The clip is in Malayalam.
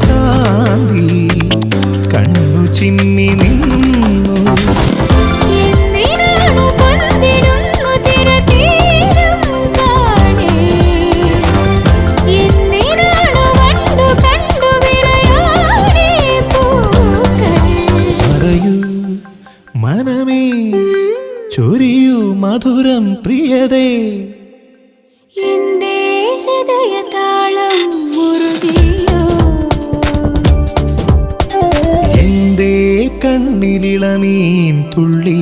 കാന്തി കണ്ണു ചിമ്മി നിന്നു. മനമേ ചൊരിയൂ മധുരം പ്രിയതേ, എന്റെ ഹൃദയതാളം മുറുകിയോ, എന്റെ കണ്ണിലിളമീൻ തുള്ളി